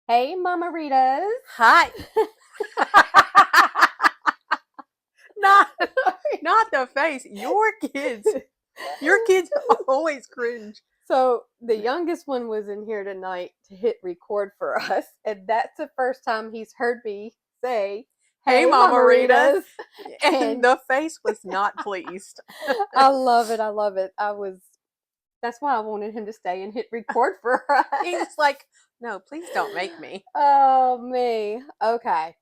Hey, margaritas. Hi. not not the face. Your kids always cringe. So the youngest one was in here tonight to hit record for us, and that's the first time he's heard me say, Hey, "Hey, Mama Rita. margaritas," And and the face was not pleased. I love it. I love it. I was. That's why I wanted him to stay and hit record for us. He's like, no, please don't make me. Oh me. Okay.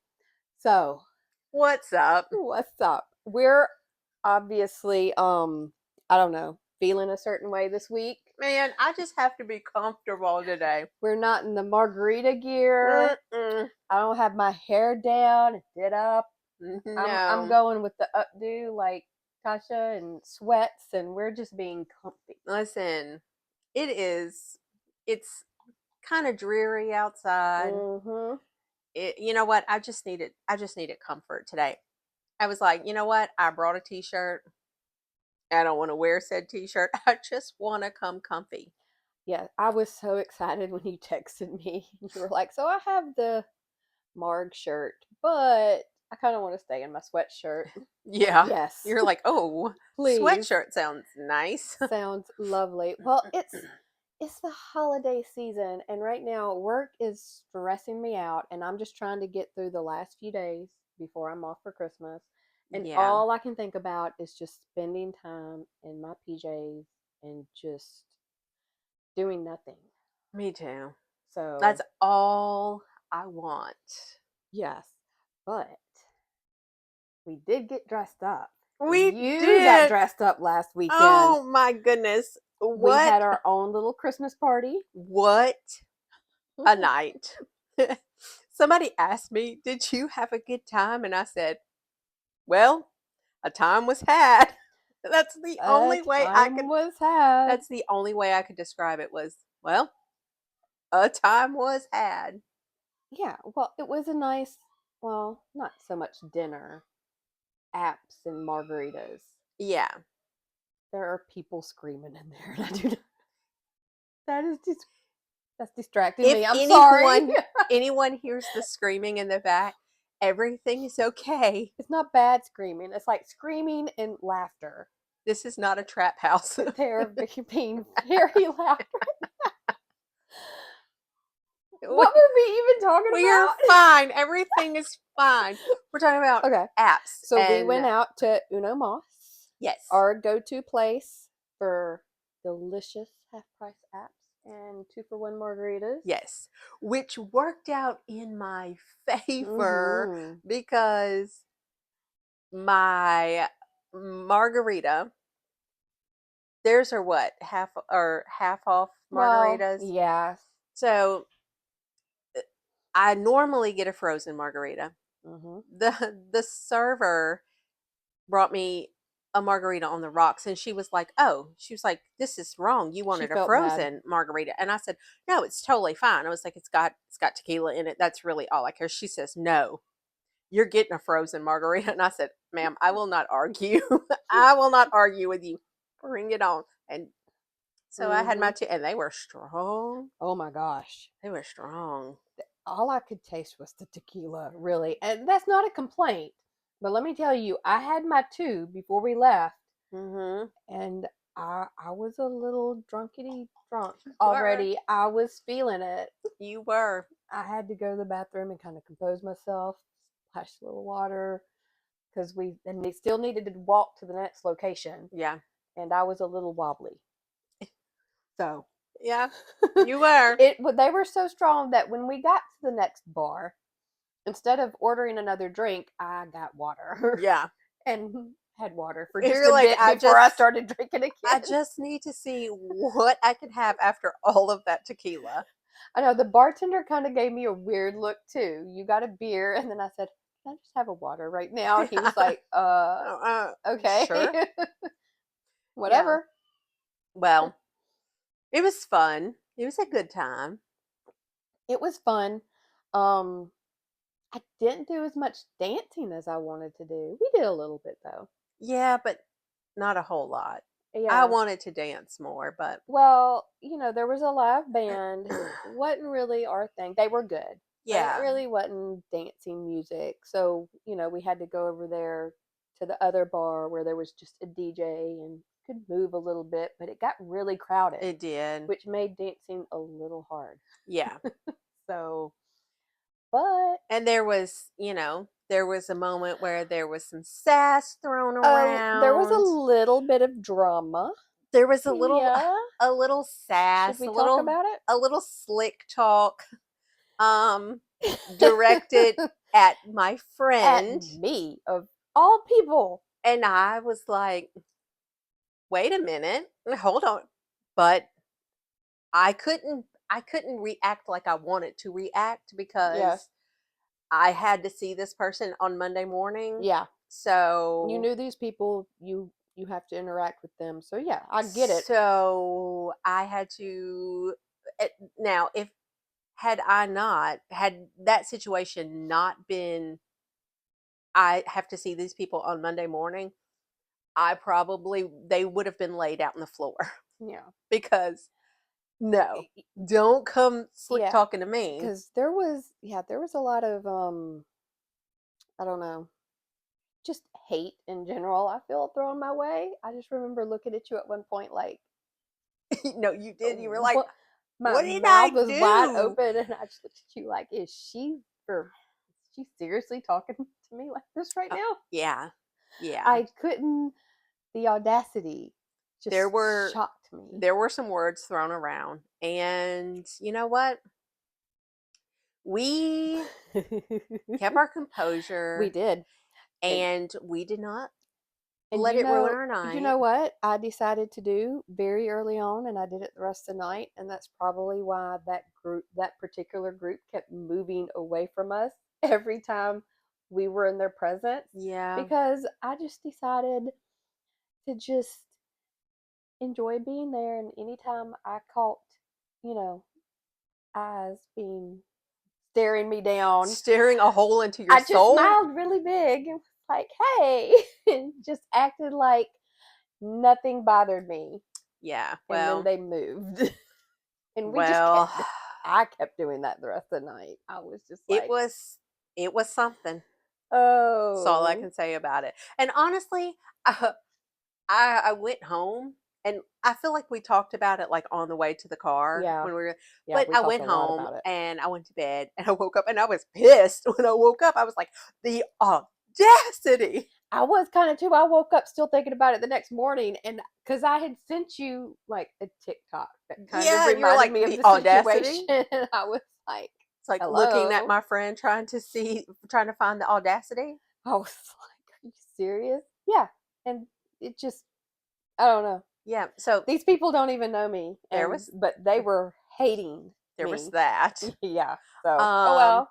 So What's up? what's up? We're obviously I don't know, feeling a certain way this week. Man, I just have to be comfortable today. We're not in the margarita gear. Mm-mm. I don't have my hair down, did up. I'm No. going with the updo like Tasha and sweats, and we're just being comfy. Listen, it's kind of dreary outside. Mm-hmm. You know what? I just needed comfort today. I was like, you know what? I brought a t-shirt. I don't want to wear said t-shirt. I just want to come comfy. Yeah, I was so excited when you texted me. You were like, "So I have the Marg shirt, but I kind of want to stay in my sweatshirt." Like, Yeah. yes, You're like, oh, please. sweatshirt sounds nice. Sounds lovely. Well, it's the holiday season, and right now work is stressing me out, and I'm just trying to get through the last few days before I'm off for Christmas. And Yeah, all I can think about is just spending time in my PJs and just doing nothing. me too. That's So, all I want. yes, but we did get dressed up. We You got did. dressed up last weekend. Oh my goodness. We What? had our own little Christmas party. What a night. Somebody asked me, did you have a good time? And I said, well, a time was had. That's the A only way I could time was had. That's the only way I could describe it was, well, a time was had. Yeah, well, it was a nice, well, not so much dinner, apps and margaritas. Yeah. There are people screaming in there, and I do not, that is just that's distracting If me. I'm sorry. anyone hears the screaming in the back, everything is okay. It's not bad screaming. It's like screaming and laughter. This is not a trap house. They're being very loud. we, What were we even talking we are about? fine. Everything is fine. We're talking about Okay, apps so we and went out to Uno Moss, yes. our go-to place for delicious half-price apps and 2-for-1 margaritas. Yes, which worked out in my favor Mm-hmm. because my margarita, theirs are what, half off Well, margaritas. yeah. So I normally get a frozen margarita. Mm-hmm. The server brought me a margarita on the rocks, and she was like, this is wrong, you She wanted a felt bad. frozen margarita. And I said, no, it's totally fine. I was like, it's got tequila in it, that's really all I care. She says, no, you're getting a frozen margarita. And I said, ma'am, I will not argue. I will not argue with you. Bring it on. And so I had Mm-hmm. my two, and they were strong. Oh my gosh. They were strong. All I could taste was the tequila, really. And that's not a complaint. But let me tell you, I had my two before we left, Mm-hmm. and I was a little drunkety drunk You were. already. I was feeling it. You were. I had to go to the bathroom and kind of compose myself, splash a little water, because we still needed to walk to the next location, Yeah. and I was a little wobbly. So Yeah. You were. they were so strong that when we got to the next bar, instead of ordering another drink, I got water Yeah. and had water for just You're a like, bit before I started drinking I again. just need to see what I can have after all of that tequila. I know the bartender kind of gave me a weird look too. You got a beer, and then I said, "Can I just have a water right now?" And he was like, okay, Sure. Yeah. whatever." Well, it was fun. It was a good time. It was fun. Um, I didn't do as much dancing as I wanted to do. We did a little bit though. Yeah, but not a whole lot. I Yeah. wanted to dance more, but Well, there was a live band. Wasn't really our thing. They were good, but it yeah, really wasn't dancing music. So, we had to go over there to the other bar where there was just a DJ and could move a little bit, but it got really crowded, it did. which made dancing a little hard. Yeah. So, but And there was a moment where there was some sass thrown there was a around. little bit of drama. There was a little Yeah. a little Should sass, we a talk little about a little slick talk um directed it? at my At friend, me, of all people. and I was like, "Wait a minute. Hold on." But I couldn't react like I wanted to react Yeah. because I had to see this person on Monday morning. Yeah. You So knew these people, you have to interact with them. So yeah, I get it. so I had to now if had I not had that situation not been I have to see these people on Monday morning, they would have been laid out on the floor Yeah. because no, don't come slick Yeah, talking to me. cuz there was a lot of I don't know, just hate in general. I feel thrown my way. I just remember looking at you at one point like, No, you did. You were like, what, my what did I mouth was wide do? open and I just looked at you like, is she seriously talking to me like this right now? Yeah. Yeah. I couldn't. The audacity There just were shocked me. there were some words thrown around, and you know what? We kept our We composure, did. And and we did not and let it ruin our night. what I decided to do very early on, and I did it the rest of the night, and that's probably why that particular group kept moving away from us every time we were in their presence, Yeah. because I just decided to just enjoy being there, and anytime I caught, you know, eyes being staring me down, Staring a hole into your I just soul. smiled really big and was like, "Hey," and just acted like nothing bothered me. Yeah. And then Well, they moved. And we just well, I kept doing that the rest of the night. I was just it like, was it was something. That's all I "Oh, can say about it. And honestly, uh, I went home, and I feel like we talked about it like on the way to the car yeah, when we were yeah." but We I talked went a lot home about it. and I went to bed and I woke up and I was pissed when I woke up. I was like, the audacity. I was kind of too. I woke up still thinking about it the next morning, and because I had sent you like a TikTok that kind of Yeah, and you're reminded like, me of the the audacity. situation, and I was like, It's like looking at "Hello." my friend trying to find the audacity. I was like, "Are you serious?" Yeah, and it just, I don't know. Yeah, so These people don't even know me, there and was but they were hating there was me. that. Yeah. So, oh Um well.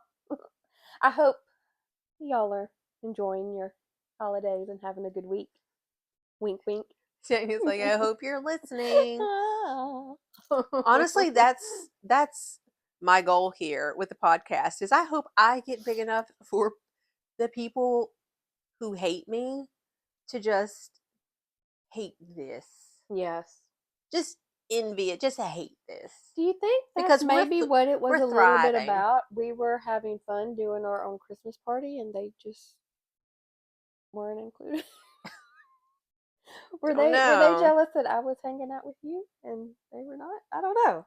I hope y'all are enjoying your holidays and having a good week. Wink, wink. so he's like, I hope you're listening. Honestly, that's my goal here with the podcast is I hope I get big enough for the people who hate me to just hate this. Yes. Just envy it, just hate this. Do you think that's Because maybe what it was we're a little bit thriving. about? We were having fun doing our own Christmas party, and they just weren't included. Don't Were they know. jealous that I was hanging out with you and they were not? I don't know.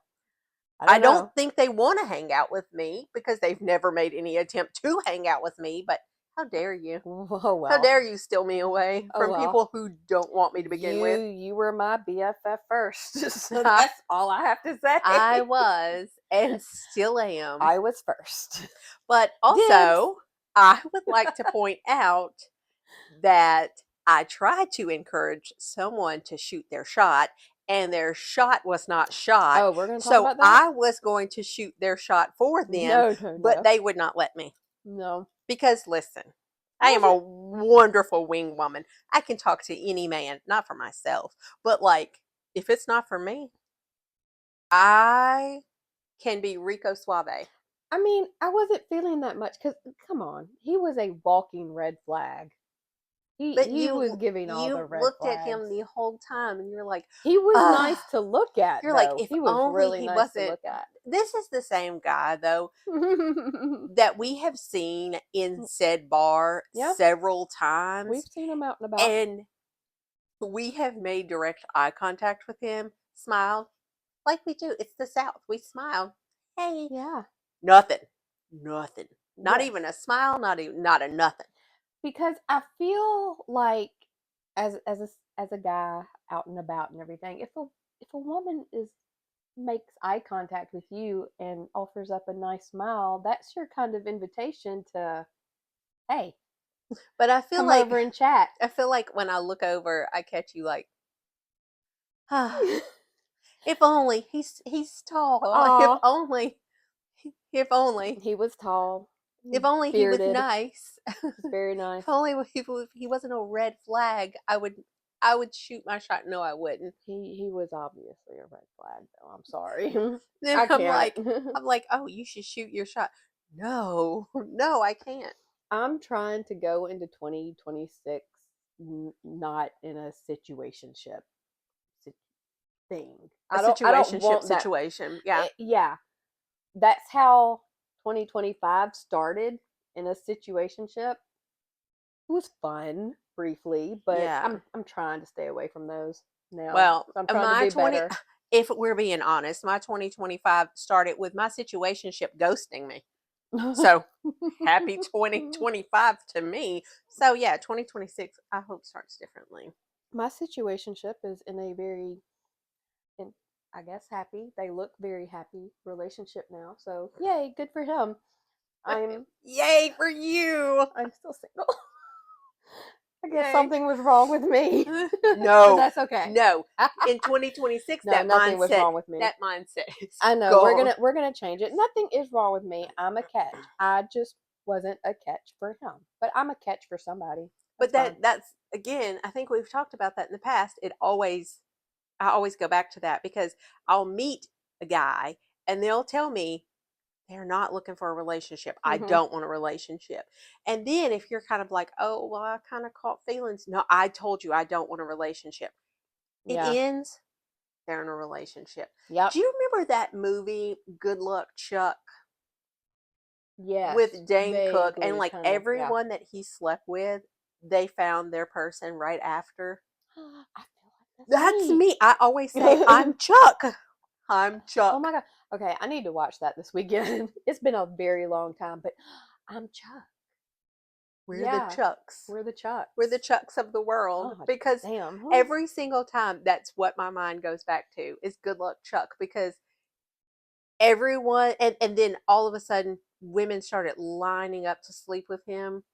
I I don't don't know. think they want to hang out with me because they've never made any attempt to hang out with me, but how dare you? Oh How well. dare you steal me away Oh from well. people who don't want me to begin with? You were my BFF first. So I that's all I have to say. was and still am. I was first. But Dibs. also, I would like to point out that I tried to encourage someone to shoot their shot, and their shot was not shot. Oh, we're going to talk So about that? I was going to shoot their shot for them, No, no, but no. they would not let me. No. Because listen, I I am a wasn't. wonderful wing woman. I can talk to any man, not for myself, but like if it's not for me, I can be Rico Suave. I mean, I wasn't feeling that much because, come on, he was a walking red flag. But he was giving all the you red looked at him flags. the whole time, and you're like, He was ah. nice to look at, You're like, though. if He was only really he nice to wasn't. look at. This is the same guy though that we have seen in said bar Yeah, several we've times, seen him out and about. and we have made direct eye contact with him, smiled like we do. It's the South. We smile. Hey, Yeah. nothing, nothing. Not Yes. even a smile. Not a nothing. Because I feel like as a guy out and about and everything, if a woman is makes eye contact with you and offers up a nice smile, that's your kind of invitation to, hey, But come over and chat. I feel like when I look over, I catch you like, ah. If only he's tall. Aw, If only, he was tall, if only he was bearded. nice. He's very If nice. only if he wasn't a red flag, I would shoot my shot. No, I wouldn't. He was obviously a red flag, though. I'm sorry. Then I can't. I'm like, oh, you should shoot your shot. No, no, I can't. I'm trying to go into 2026 not in a situationship thing. A I don't situationship want that. situation. Yeah, Yeah, that's how 2025 started, in a situationship. It was fun briefly, but yeah. I'm trying to stay away from those now. Well, So I'm trying to my do 20, better. if we're being honest, my 2025 started with my situationship ghosting me. So happy 2025 to me. So yeah, 2026 I hope starts differently. My situationship is in a very, in, I guess, happy. They look very happy relationship now. So yay, good for him. I'm Yay for you. I'm still single. I guess Yay. something was wrong with me, but No. that's okay. No. In 2026 No, nothing was wrong with me. that mindset is I know gone. we're gonna change it. Nothing is wrong with me. I'm a catch. I just wasn't a catch for him, but I'm a catch for somebody. That's But fine. that's again, I think we've talked about that in the past. I always go back to that because I'll meet a guy and they'll tell me they're not looking for a relationship. I Hmm. don't want a relationship. And then if you're kind of like, oh, well, I kind of caught feelings. No, I told you I don't want a relationship. It Yeah. ends, they're in a relationship. Yep. Do you remember that movie, Good Luck Chuck, Yes. with Dane Cook? And Vaguely, like kind of. Yeah. everyone that he slept with, they found their person right after. I feel like that's That's me. me. I always say, I'm Chuck. I'm Oh Chuck. my god. Okay, I need to watch that this weekend. It's been a very long time, but I'm Chuck. We're the Yeah, Chucks. we're the We're the Chucks. Chucks of the world God because damn. every single time that's what my mind goes back to is Good Luck Chuck because everyone and then all of a sudden women started lining up to sleep with him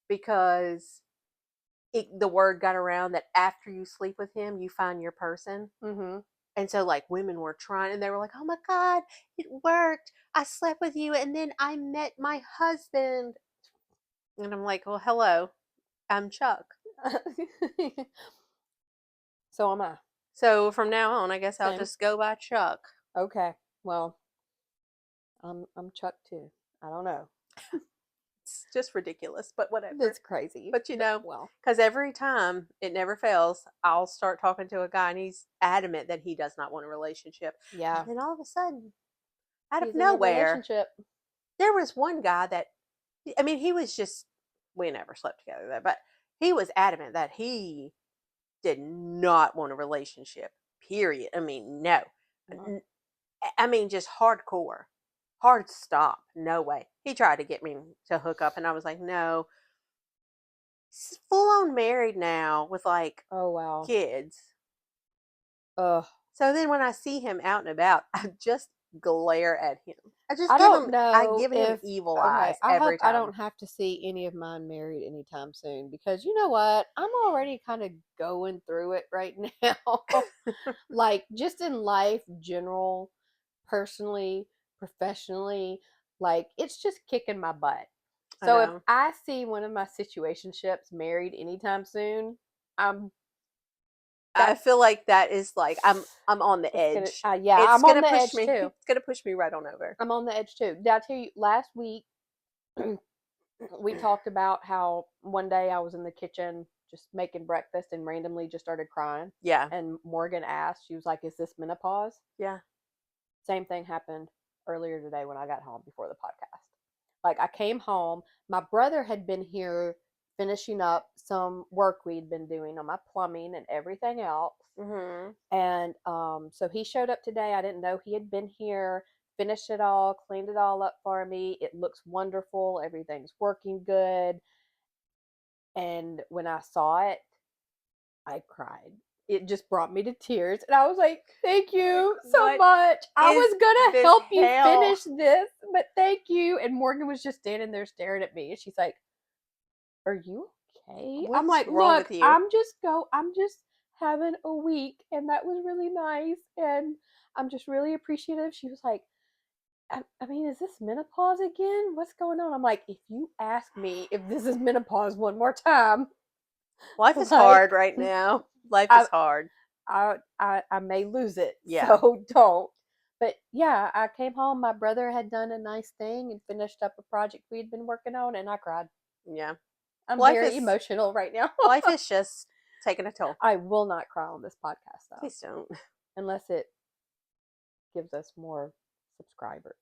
because the word got around that after you sleep with him you find your person. Mm-hmm. And so like women were trying and they were like, oh my god, it worked, I slept with you and then I met my husband. And I'm like, well, hello, I'm Chuck. So am I. So from now on, I guess I'll Same. just go by Chuck. Okay. Well, I'm Chuck too. I don't know. It's just ridiculous, but whatever. It's crazy. But you But know, well, because every time it never fails, I'll start talking to a guy and he's adamant that he does not want a relationship. And yeah. then all of a sudden, out of He's in a nowhere, relationship. there was one guy that, I mean, he was just, we never slept together there, but he was adamant that he did not want a relationship, period. I mean, no. No. I mean, just hardcore, hard stop. No way. He tried to get me to hook up, and I was like, no. He's full on married now with like Oh wow. kids. Ugh. So then when I see him out and about, I just glare at him. I don't I know give him if evil okay, eyes I hope every I time. don't have to see any of mine married anytime soon, because you know what? I'm already kind of going through it right now. Like just in life, general, personally, professionally, like it's just kicking my butt. I So if know. I see one of my situationships married anytime soon, I'm I that's feel like that is like I'm on the it's gonna edge. yeah, It's I'm on gonna the push edge me. too. It's gonna push me right on over. I'm on the edge too. Did I tell you last week we talked about how one day I was in the kitchen just making breakfast and randomly just started crying. Yeah. And Morgan asked, she was like, "Is this menopause?" Yeah. Same thing happened earlier today when I got home before the podcast. Like I came home, my brother had been here finishing up some work we'd been doing on my plumbing and everything else. Mm-hmm. And so he showed up today. I didn't know he had been here, finished it all, cleaned it all up for me. It looks wonderful. Everything's working good. And when I saw it, I cried. It just brought me to tears. And I was like, thank you so What much. I is was going to this help you hell? finish this, but thank you. And Morgan was just standing there staring at me. And she's like, are you okay? I'm What's like, wrong look, with you? I'm just having a week. And that was really nice. And I'm just really appreciative. She was like, I mean, is this menopause again? What's going on? I'm like, if you ask me if this is menopause one more time, Life is like, hard right now. Life I, is hard. I may lose it. Yeah. So don't. But yeah, I came home. My brother had done a nice thing and finished up a project we'd been working on, and I cried. Yeah. I'm Life very is emotional right now. life is just taking a toll. I will not cry on this podcast though, Please don't. unless it gives us more subscribers.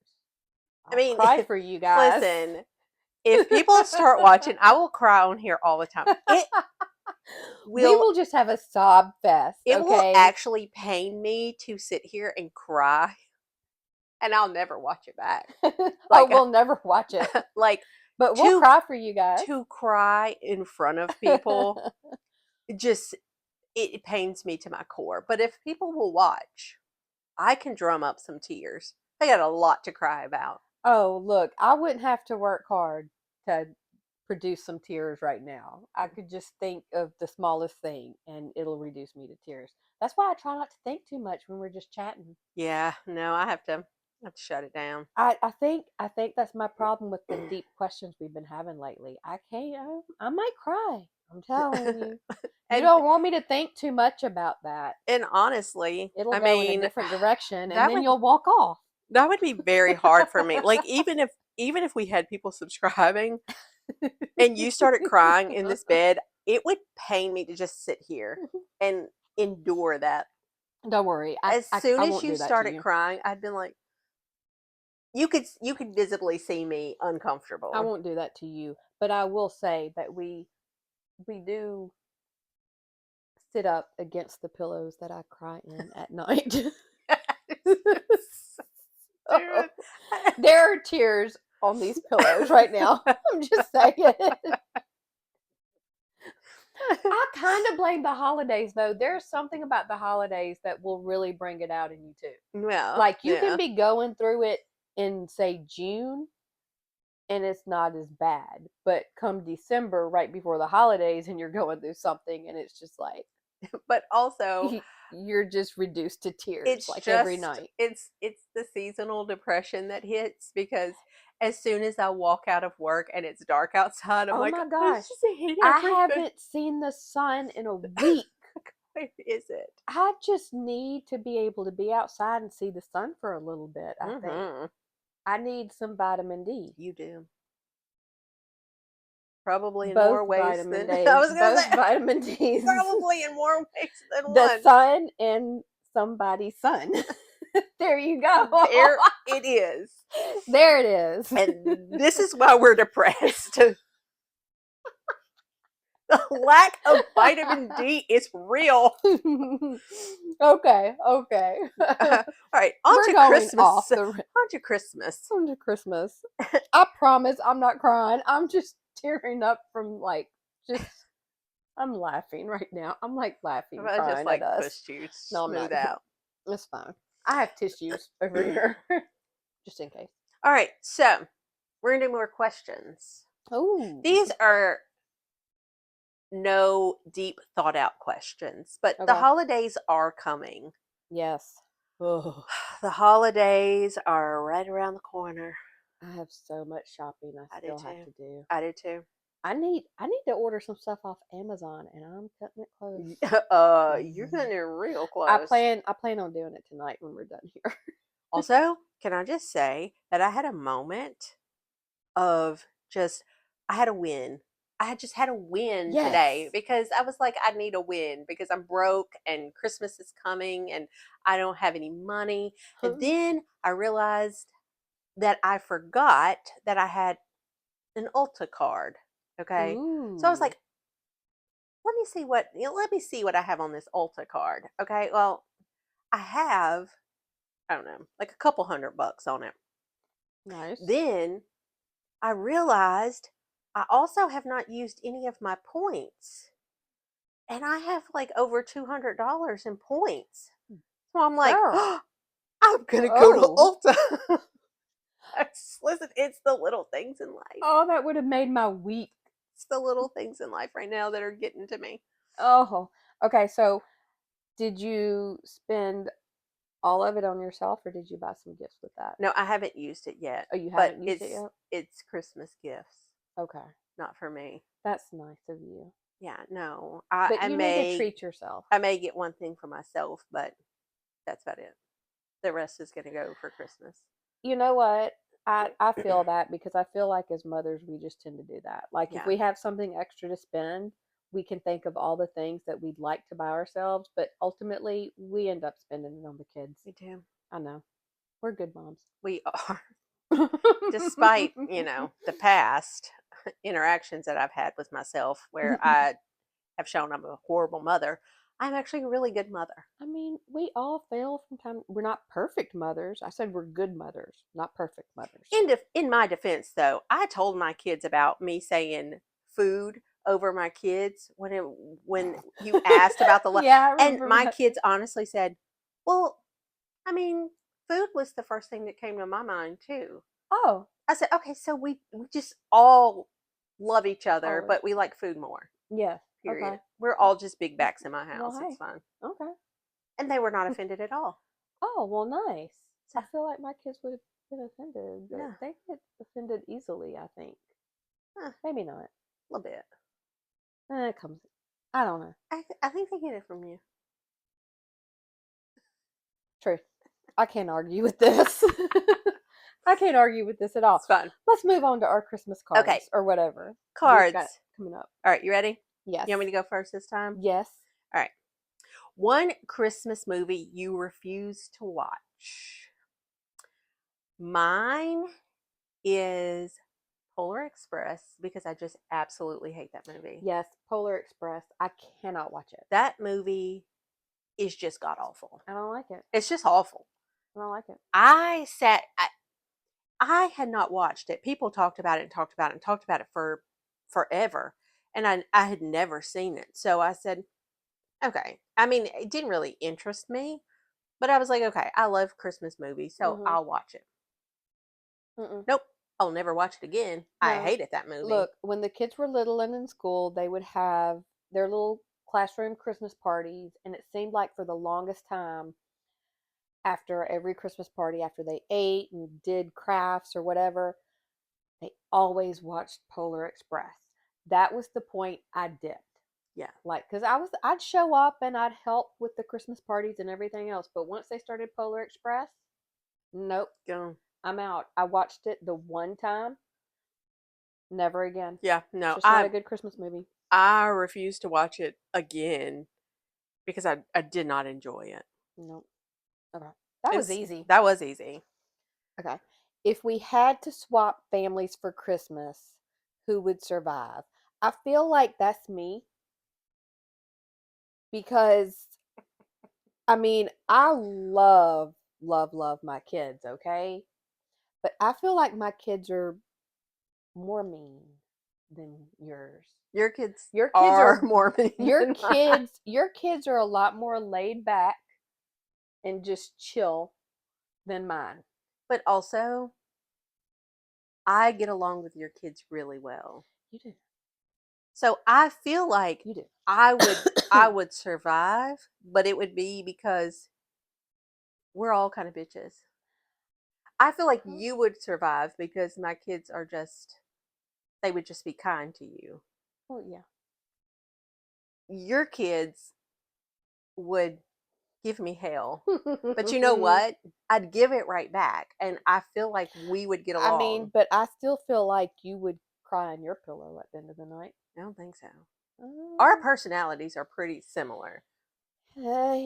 I I'll mean, cry for you guys. listen, if people start watching, I will cry on here all the time. We Will will just have a sob fest, it will okay? actually pain me to sit here and cry, and I'll never watch it back. Oh, Like we'll never watch it, like but we'll to cry for you guys. to cry in front of people, just it pains me to my core. But if people will watch, I can drum up some tears. I got a lot to cry about. Oh, look, I wouldn't have to work hard to produce some tears right now. I could just think of the smallest thing and it'll reduce me to tears. That's why I try not to think too much when we're just chatting. Yeah, no, I have to shut it down. I think that's my problem with the deep questions we've been having lately. I can't I might cry. I'm telling you. You and don't want me to think too much about that. and honestly, It'll I go in a mean, different direction and that then would you'll walk off. that would be very hard for me. Like even if we had people subscribing and you started crying in this bed, it would pain me to just sit here and endure that. Don't worry. As soon I as won't you do that to started you. crying, I'd been like, you could visibly see me I uncomfortable. won't do that to you. But I will say that we do sit up against the pillows that I cry in at night. Dude. There are tears on these pillows right now. I'm just saying. I kind of blame the holidays though. There's something about the holidays that will really bring it out in you too. Well, Like you can yeah. be going through it in say June and it's not as bad. But come December right before the holidays and you're going through something and it's just like But also you're just reduced to tears it's like every just night. it's the seasonal depression that hits because as soon as I walk out of work and it's dark outside, I'm Oh like, my I gosh. just hate I everything. haven't seen the sun in a week. What is it? I just need to be able to be outside and see the sun for a little bit, I think. Mm-hmm. I need some vitamin D. You do. Probably in Both more ways vitamin than I D's. was gonna Both say. vitamin D's. Probably in more ways than The one. sun and somebody's son. There you go. There it is. There it is. And this is why we're depressed. The lack of vitamin D is real. Okay, okay. All right, on We're to going Christmas. off the On to Christmas. on to Christmas. I promise I'm not crying. I'm just tearing up from like just I'm laughing right now. I'm like laughing, I just crying at like us. pushed you No, I'm not. smooth out. It's fine. I have tissues over here. Just in case. All right, so we're gonna do more questions. Oh. These are no deep thought out questions, but the Okay. holidays are coming. Yes. Oh, The holidays are right around the corner. I have so much shopping I I do still have too. to do. I do too. I need to order some stuff off Amazon and I'm cutting it close. You're getting real I close. plan on doing it tonight when we're done here. Also, can I just say that I had a moment of just I had a win. I just had a win today Yes. because I was like, I need a win because I'm broke and Christmas is coming and I don't have any money. And then I realized that I forgot that I had an Ulta card. Okay. So I was Ooh. like, let me see what I have on this Ulta card. Okay. Well, I have, I don't know, like a couple $100 on it. Nice. Then I realized I also have not used any of my points. And I have like over $200 in points. So I'm like, Girl. oh, I'm going to go to Oh. Ulta. Listen, it's the little things in life. Oh, that would have made my week. It's the little things in life right now that are getting to me. Oh. Okay, so did you spend all of it on yourself or did you buy some gifts with that? No, I haven't used it yet, Oh, you but haven't used it yet? it's Christmas gifts, Okay. not for me. That's nice of you. Yeah, no. But you need to treat yourself. I may get one thing for myself, but that's about it. The rest is going to go for Christmas. You know what? I feel that because I feel like as mothers we just tend to do that. Like if Yeah, we have something extra to spend, we can think of all the things that we'd like to buy ourselves, but ultimately we end up spending it on the kids. me too. I know. We're good moms. We are. Despite, the past interactions that I've had with myself where I have shown I'm a horrible mother, I'm actually a really good mother. I mean, we all fail from time. We're not perfect mothers. I said we're good mothers, not perfect mothers. In my defense, though, I told my kids about me saying food over my kids when you asked about Yeah, I and remember my that. kids honestly said, "Well, I mean, food was the first thing that came to my mind too." Oh, I said, "Okay, so we just all love each other, always. but we like food more." Yeah. Okay. Period. We're all just big backs in my Well, house. It's hey. fine. Okay. And they were not offended at all. Oh, well, nice. So, I feel like my kids would have been offended, but no, they get offended easily, I think. a Maybe not. little bit. It comes. I don't know. I think they get it from you. True. I can't argue with this. I can't argue with this at all. It's fun. Let's move on to our Christmas Okay, cards or whatever we've got cards. coming up. All right, you ready? Yes. You want me to go first this time? Yes. All right. One Christmas movie you refuse to watch. Mine is Polar Express because I just absolutely hate that movie. Yes. Polar Express. I cannot watch it. That movie is just god awful. I don't like it. It's just awful. I don't like it. I had not watched it. People talked about it and talked about it and talked about it for forever. And I had never seen it. So I said, okay. I mean, it didn't really interest me, but I was like, okay, I love Christmas movies, so Mm-hmm. I'll watch it. Mm-mm. Nope. I'll never watch it again. I No. hated that movie. Look, when the kids were little and in school, they would have their little classroom Christmas parties, and it seemed like for the longest time, after every Christmas party, after they ate and did crafts or whatever, they always watched Polar Express. That was the point I dipped. Yeah. Like, cause I'd show up and I'd help with the Christmas parties and everything else. But once they started Polar Express, nope, Go. I'm out. I watched it the one time, never again. Yeah. It's No, just not a good Christmas movie. I refuse to watch it again because I did not enjoy it. Nope. Okay. That was It's easy. that was easy. Okay. If we had to swap families for Christmas, who would survive? I feel like that's me because I mean, I love my kids, okay? But I feel like my kids are more mean than yours. Your kids Your kids are are more mean than mine. your kids are a lot more laid back and just chill than mine. But also, I get along with your kids really well. You do. So I feel like You do. I would I would survive, but it would be because we're all kind of bitches. I feel like Uh-huh. you would survive because my kids are just they would just be kind to you. Well, yeah. Your kids would give me hell. But you know what? I'd give it right back and I feel like we would get I along. mean, but I still feel like you would cry in your pillow at the end of the night. I don't think so. Our Uh, personalities are pretty similar.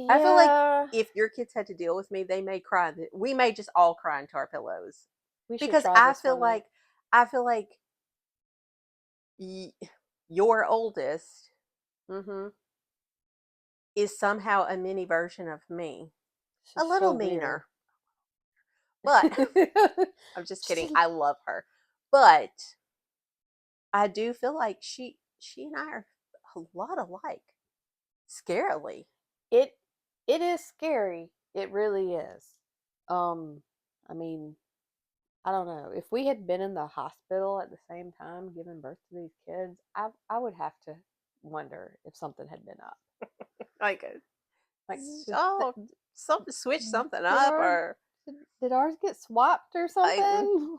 I feel like yeah, if your kids had to deal with me, they may cry. We may just all cry into our pillows we should because try this one night. I feel like y- your oldest Mm-hmm. is somehow a mini version of me, It's a just little so weird. meaner. But I'm just kidding. I love her, but I do feel like she and I are a lot alike. Scarily. it it is scary. It really is. Um, I mean, I don't know. If we had been in the hospital at the same time giving birth to these kids, I would have to wonder if something had been up. Like, Like, oh, something switch something did up, ours or did ours get swapped or like, something?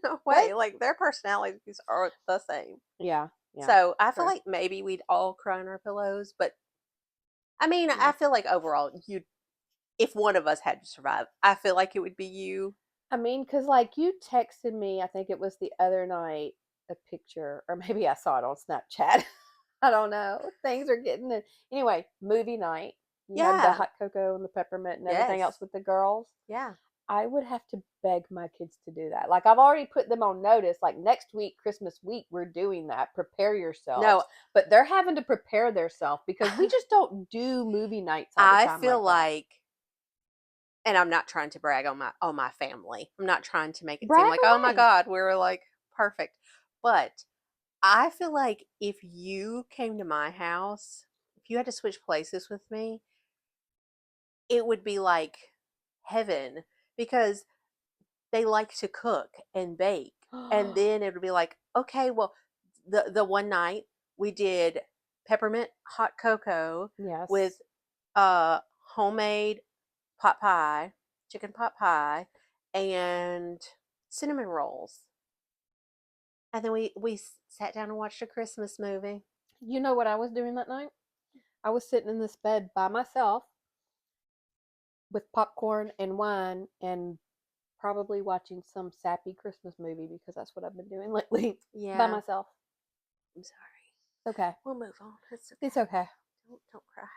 no What? way. Like their personalities are the same. Yeah, yeah, So I feel true. like maybe we'd all cry on our pillows, but I mean, I Yeah. feel like overall, you if one of us had to survive, I feel like it would be you. I mean, because like you texted me, I think it was the other night, a picture, or maybe I saw it on Snapchat. I don't know. Things are getting it. Anyway, movie night. You had the Yeah. hot cocoa and the peppermint and everything else Yes. with the girls. Yeah. I would have to beg my kids to do that. Like I've already put them on notice. Like next week, Christmas week, we're doing that. Prepare yourselves. No, But they're having to prepare themselves because we just don't do movie nights all the I time feel like that. like, and I'm not trying to brag on my family. I'm not trying to make it seem Brag like, oh my away. God, we were like perfect. But I feel like if you came to my house, if you had to switch places with me, it would be like heaven because they like to cook and bake. And then it would be like, okay, well, the one night we did peppermint hot cocoa with Yes. uh homemade pot pie, chicken pot pie, and cinnamon rolls. And then we sat down and watched a Christmas movie. You know what I was doing that night? I was sitting in this bed by myself with popcorn and wine and probably watching some sappy Christmas movie because that's what I've been doing lately by Yeah, myself. I'm sorry. It's okay. We'll move on. It's It's okay. okay. Don't cry.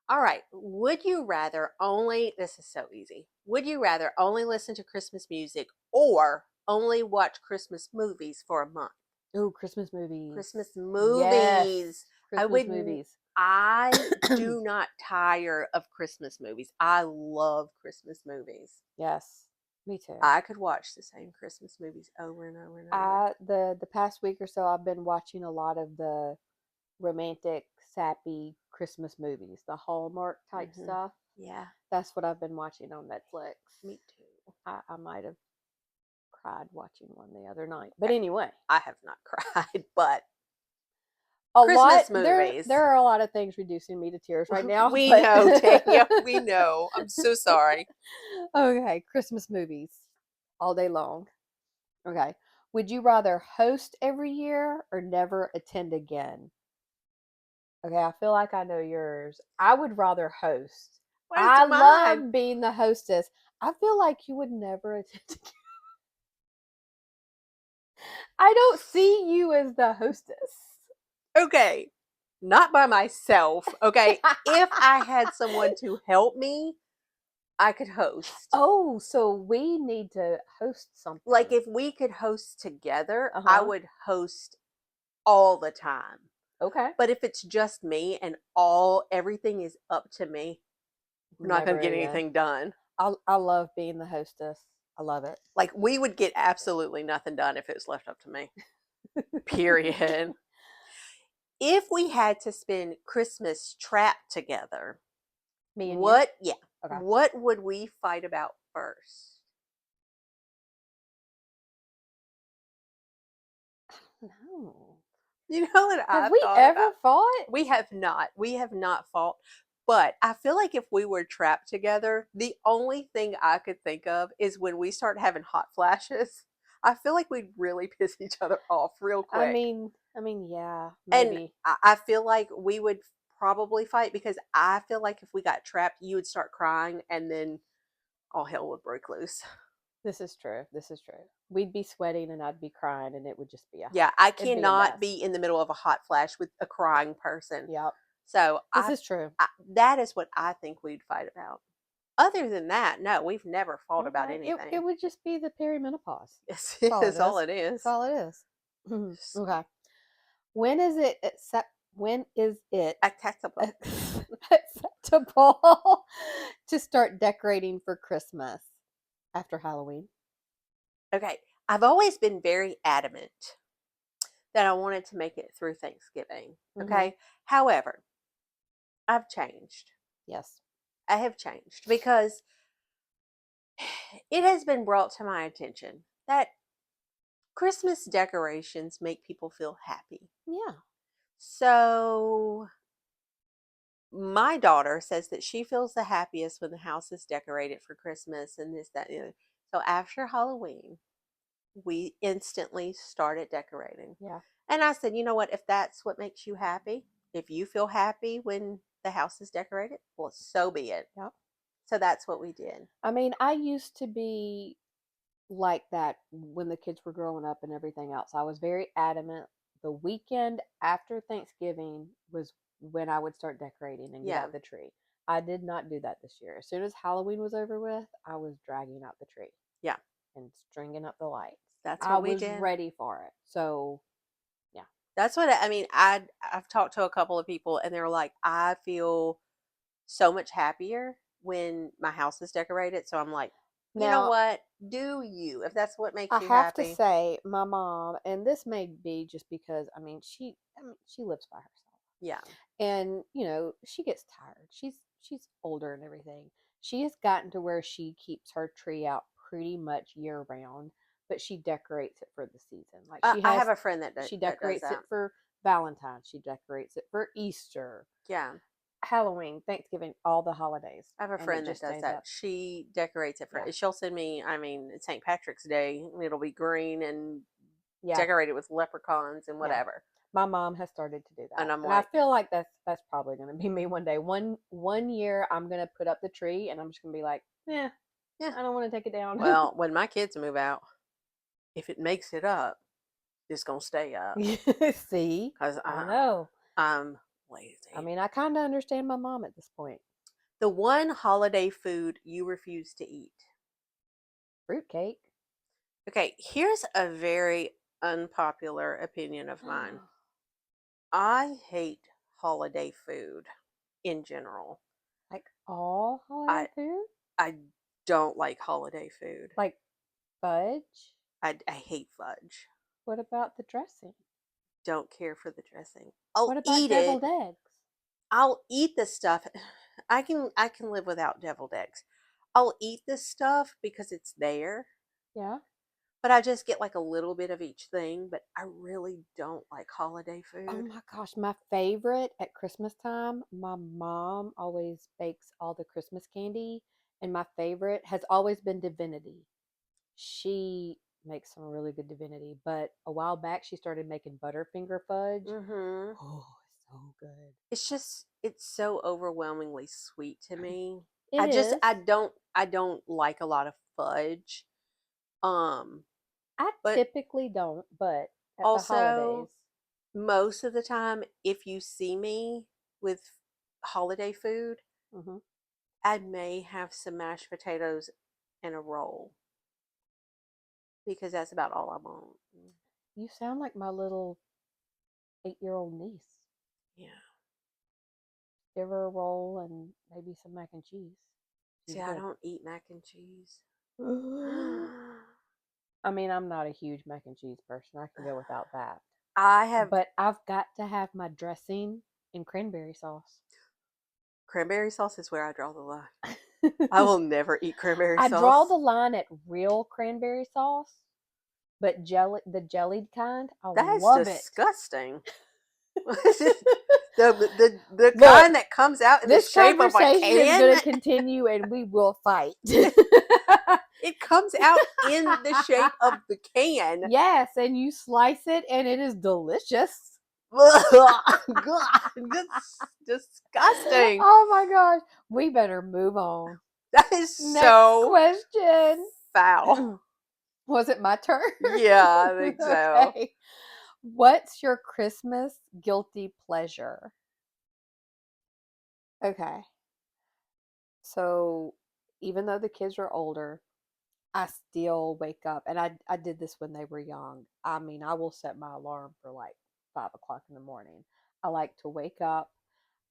All right. Would you rather only, this is so easy. Would you rather only listen to Christmas music or only watch Christmas movies for a month? Ooh, Christmas movies. Christmas Yes. movies. I Christmas would, movies. I do not tire of Christmas movies. I love Christmas movies. Yes. Me too. I could watch the same Christmas movies over and over and over. The past week or so I've been watching a lot of the romantic, sappy Christmas movies, the Hallmark type Hmm. stuff. Yeah, That's what I've been watching on Netflix. me too. I might have cried watching one the other night. But anyway, I have not cried, but a lot Christmas there movies. are a lot of things reducing me to tears right now, We but know, Tanya. We know. I'm so sorry. okay, Christmas movies all day long. Okay. Would you rather host every year or never attend again? Okay, I feel like I know yours. I would rather host. Where's I mine? love being the hostess. I feel like you would never attend again. I don't see you as the hostess. Okay, not by myself. Okay, if I had someone to help me, I could host. Oh, so we need to host Like something. if we could host together, Uh I huh. would host all the time. Okay. But if it's just me and all everything is up to me, we're not going Never to get again. anything done. I love being the hostess. I love it. Like we would get absolutely nothing done if it was left up to me. Period. If we had to spend Christmas trapped together, Me and you. what yeah, Okay. what would we fight about first? No. You know what Have I we thought ever about? fought? We have not. We have not fought. But I feel like if we were trapped together, the only thing I could think of is when we start having hot flashes. I feel like we'd really piss each other off real quick. Yeah, And maybe. I feel like we would probably fight because I feel like if we got trapped, you would start crying and then all hell would break loose. This is true. This is true. We'd be sweating and I'd be crying and it would just be Yeah, I it'd be a cannot mess. be in the middle of a hot flash with a crying person. Yep. So This is true. that is what I think we'd fight about. Other than that, no, we've never fought about Okay. It anything. would just be the perimenopause. Yes, That's all it is all is. it is. That's all it is. Okay. When is it when is it Acceptable. acceptable to start decorating for Christmas after Halloween? Okay, I've always been very adamant that I wanted to make it through Thanksgiving. Mm-hmm. Okay, however, I've changed. Yes. I have changed because it has been brought to my attention that Christmas decorations make people feel happy. Yeah. So my daughter says that she feels the happiest when the house is decorated for Christmas and this, that, and the other. So after Halloween, we instantly started decorating. Yeah. And I said, you know what? If that's what makes you happy, if you feel happy when the house is decorated, well, so be it. Yep. So that's what we did. I mean, I used to be like that when the kids were growing up and everything else. I was very adamant. The weekend after Thanksgiving was when I would start decorating and get Yeah. out the tree. I did not do that this year. As soon as Halloween was over with, I was dragging out the tree Yeah. and stringing up the lights. That's I what we was did. ready for it. So, yeah. That's what I mean. I've talked to a couple of people and they're like, I feel so much happier when my house is decorated. So I'm like, you know Now, what? Do you if that's what I makes you have to happy? say, my mom, and this may be just because I mean, she lives by herself. Yeah. And she gets tired. She's older and everything. She has gotten to where she keeps her tree out pretty much year round, but she decorates it for the season. Like I have a friend she that does decorates it that. for Valentine's, she decorates it for Easter, Yeah. Halloween, Thanksgiving, all the holidays, I have a and it friend that just does stays that. up. She decorates it for. Yeah. She'll send me. I mean, it's St. Patrick's Day. It'll be green and Yeah. decorated with leprechauns and Yeah. whatever. My mom has started to do And that, I'm and I like, feel like that's probably going to be me one day. One year, I'm going to put up the tree, and I'm just going to be like, yeah, yeah. I don't want to take it down. Well, when my kids move out, if it makes it up, it's gonna stay up See, because I know. I'm I lazy. mean, I kind of understand my mom at this point. The one holiday food you refuse to eat. Fruitcake. Okay, here's a very unpopular opinion of mine. I hate holiday food in general. Like all holiday I food? I don't like holiday food. Like fudge? I hate fudge. What about the dressing? Don't care for the dressing. I'll What about eat it. deviled eggs? I'll eat the stuff. I can live without deviled eggs. I'll eat this stuff because it's there, Yeah. but I just get like a little bit of each thing. But I really don't like holiday Oh food. my gosh, my favorite at Christmas time, my mom always bakes all the Christmas candy, and my favorite has always been Divinity. She makes some really good Divinity, but a while back she started making Butterfinger fudge. Hmm. Oh, it's so good. It's so overwhelmingly sweet to me. It is. I don't like a lot of fudge. Um, I but typically don't, but at the holidays, also most of the time, if you see me with holiday food, hmm I may have some mashed potatoes and a roll because that's about all I want. you sound like my little 8-year-old niece. Yeah. Give her a roll and maybe some mac and cheese. She's See, I good. don't eat mac and cheese. I mean, I'm not a huge mac and cheese person. I can go without that. I have But I've got to have my dressing in cranberry sauce. cranberry sauce is where I draw the line. I will never eat cranberry I draw the sauce. line at real cranberry sauce, but the jellied kind, I That's love it. disgusting. The Look, kind that comes out in the this shape of a conversation is can. going to continue and we will fight. It comes out in the shape of the can. Yes, and you slice it and it is delicious. That's disgusting. Oh my gosh. We better move on. That is Next so question. foul. Was it my turn? Yeah, I think so. Okay. What's your Christmas guilty pleasure? Okay. So even though the kids are older, I still wake up, and I did this when they were young. I mean, I will set my alarm for like 5 o'clock in the morning. I like to wake up.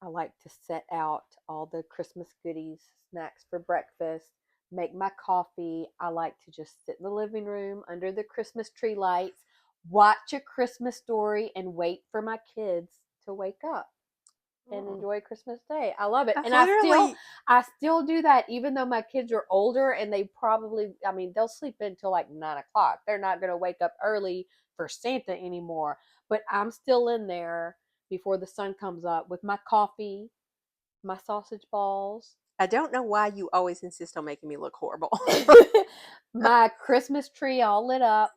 I like to set out all the Christmas goodies, snacks for breakfast, make my coffee. I like to just sit in the living room under the Christmas tree lights, watch a Christmas story, and wait for my kids to wake up and Mm. enjoy Christmas Day. I love it. That's And I still literally I still do that even though my kids are older, and they probably, I mean, they'll sleep until like 9 o'clock. They're not gonna wake up early for Santa anymore. But I'm still in there before the sun comes up with my coffee, my sausage balls, I don't know why you always insist on making me look horrible. my Christmas tree all lit up,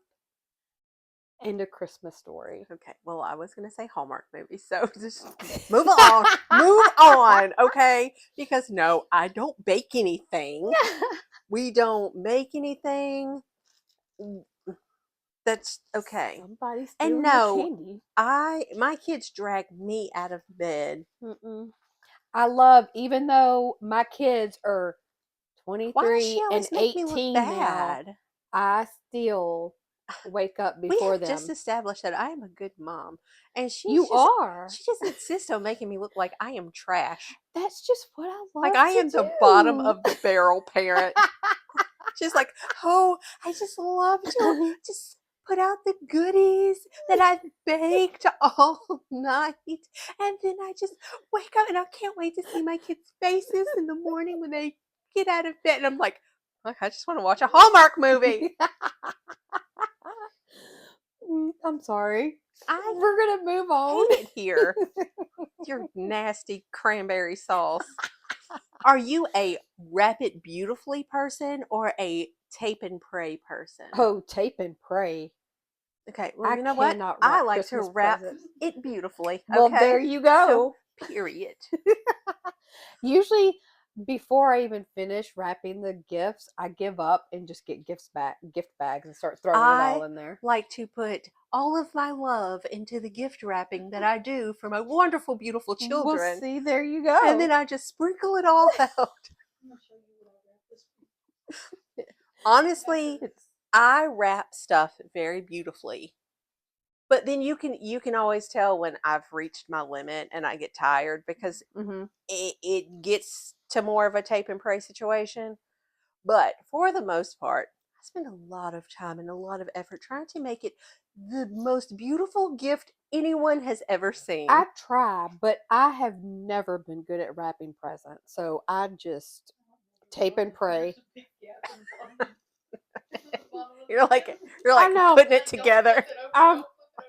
and a Christmas story. Okay, well, I was gonna say Hallmark movies, so just move along. Move on, okay? Because no, I don't bake anything. We don't make anything. That's okay. Somebody's And stealing the no, candy. my kids drag me out of bed. Mm-mm. I love, even though my kids are Why does she 23 and always make me look 18 now, bad? I still wake up We before have just them. established that I am a good mom, and You are. she just insists on making me look like I am trash. That's just what I Like love I to am the bottom do. of the barrel parent. She's like, "Oh, I just love to just put out the goodies that I've baked all night, and then I just wake up and I can't wait to see my kids' faces in the morning when they get out of bed." And I'm like, I just want to watch a Hallmark movie. I'm sorry. I We're going to move on. hate it here. Your nasty cranberry sauce. Are you a wrap it beautifully person or a tape and pray person? Oh, tape and pray. Okay, well, I you know what? cannot I wrap like to Christmas wrap presents. it beautifully. Well, Okay, there you so go. period. Usually, before I even finish wrapping the gifts, I give up and just get gift bags, and start throwing it all I in there. like to put all of my love into the gift wrapping that I do for my wonderful, beautiful We'll children, see. There you and then go. I just sprinkle it all out. Honestly, It's I wrap stuff very beautifully. But then you can always tell when I've reached my limit and I get tired because mm-hmm. it gets to more of a tape and pray situation. But for the most part, I spend a lot of time and a lot of effort trying to make it the most beautiful gift anyone has ever seen. I try, but I have never been good at wrapping presents. So I just tape and pray. You're I like know. putting it together. I've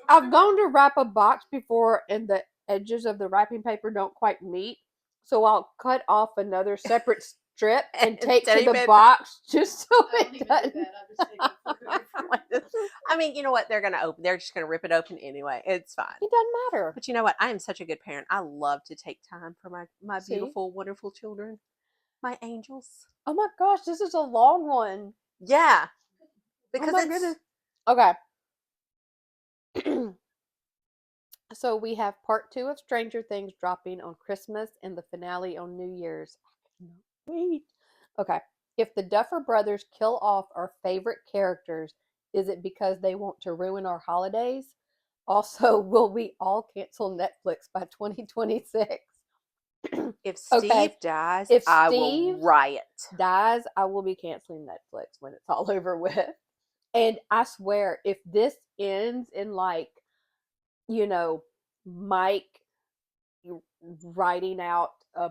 I've gone to wrap a box before, and the edges of the wrapping paper don't quite meet. So I'll cut off another separate strip and And tape to tape the it. box just so it doesn't. I mean, you know what? They're just gonna rip it open anyway. It's fine. It doesn't matter. But you know what? I am such a good parent. I love to take time for my See? beautiful, wonderful children, my angels. Oh my gosh, this is a long one. Yeah, Oh because my it's goodness. Okay. So we have part 2 of Stranger Things dropping on Christmas and the finale on New Year's. I cannot wait. Okay. If the Duffer Brothers kill off our favorite characters, is it because they want to ruin our holidays? Also, will we all cancel Netflix by 2026? if Okay. Steve dies, If I will Steve riot. dies, I will be canceling Netflix when it's all over with. And I swear, if this ends in like, you know, Mike writing out a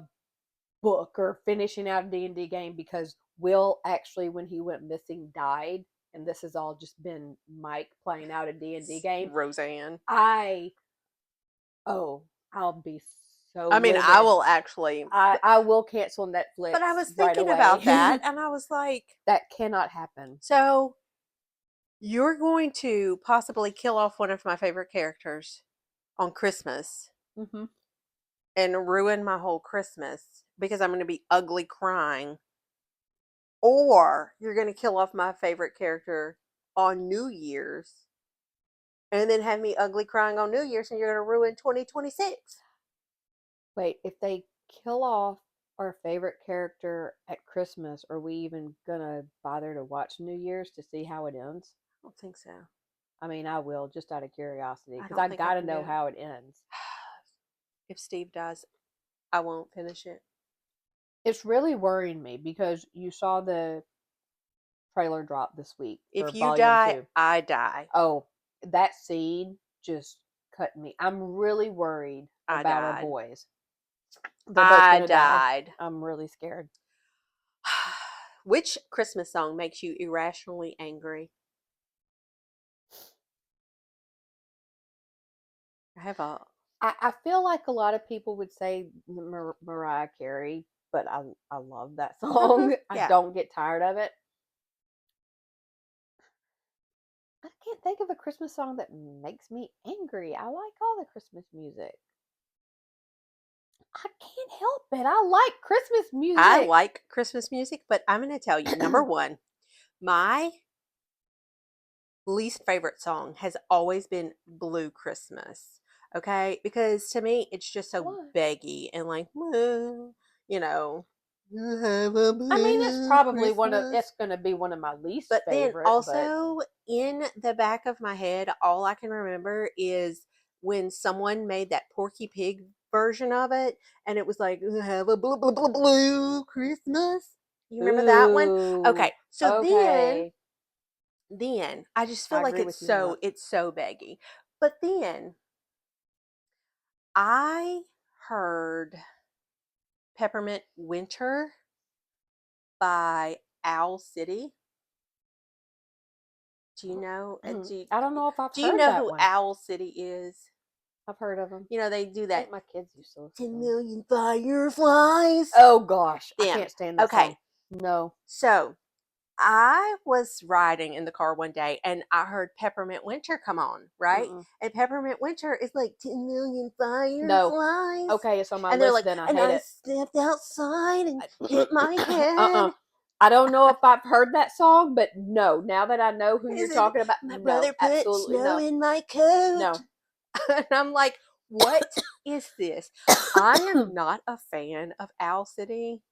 book or finishing out a D&D game, because Will actually, when he went missing, died, and this has all just been Mike playing out a D&D game. Roseanne. I oh, I'll be so I mean, I livid. will actually. I will cancel Netflix But I was right thinking away. about that, and I was like, That cannot happen. so you're going to possibly kill off one of my favorite characters on Christmas Mm-hmm. and ruin my whole Christmas because I'm going to be ugly crying or you're going to kill off my favorite character on New Year's and then have me ugly crying on New Year's and you're going to ruin 2026. Wait, if they kill off our favorite character at Christmas, are we even gonna bother to watch New Year's to see how it ends? I don't think so. I mean, I will just out of curiosity I because don't I think I gotta can do know it. how it ends. If Steve dies, I won't finish it. It's really worrying me because you saw the trailer drop this week for If you Volume die, 2. I die. Oh, that scene just cut me. I'm really worried I about our died. boys. They're both I gonna die. died. I'm really scared. Which Christmas song makes you irrationally angry? I have a. I feel like a lot of people would say Mariah Carey, but I love that song. I Yeah. don't get tired of it. I can't think of a Christmas song that makes me angry. I like all the Christmas music. I can't help it. I like Christmas I music. like Christmas music, but I'm going to tell you number one, my least favorite song has always been Blue Christmas. Okay? Because to me, it's just so What? beggy and like, "Well, you know, you have a I mean, it's blue probably it's Christmas." going to be one of my least But then favorite, but also in the back of my head, all I can remember is when someone made that Porky Pig version of it, and it was like, "Have a blue Christmas." You remember that one? ooh, Okay, so okay. then I just I feel like agree with you on that. it's so baggy. But then I heard Peppermint Winter by Owl City. Do you know? I don't know if I've Do you heard know that who one. Owl City is? I've heard of them. You know, they do I that think my kids used to listen to 10 them. million fireflies. Oh gosh, I Them. can't stand that Okay. song. No. So I was riding in the car one day and I heard Peppermint Winter come on, right? Mm-mm. And Peppermint Winter is like 10 million No. fireflies. Okay, it's on my And they're list like, then. I and hate I it. stepped outside and hit my head. Uh-uh. I don't know if I've heard that song, but no. Now that I know who Is you're it, talking about, my no, brother put absolutely snow no. in my coat? No. And I'm like, what is this? I am not a fan of Owl City.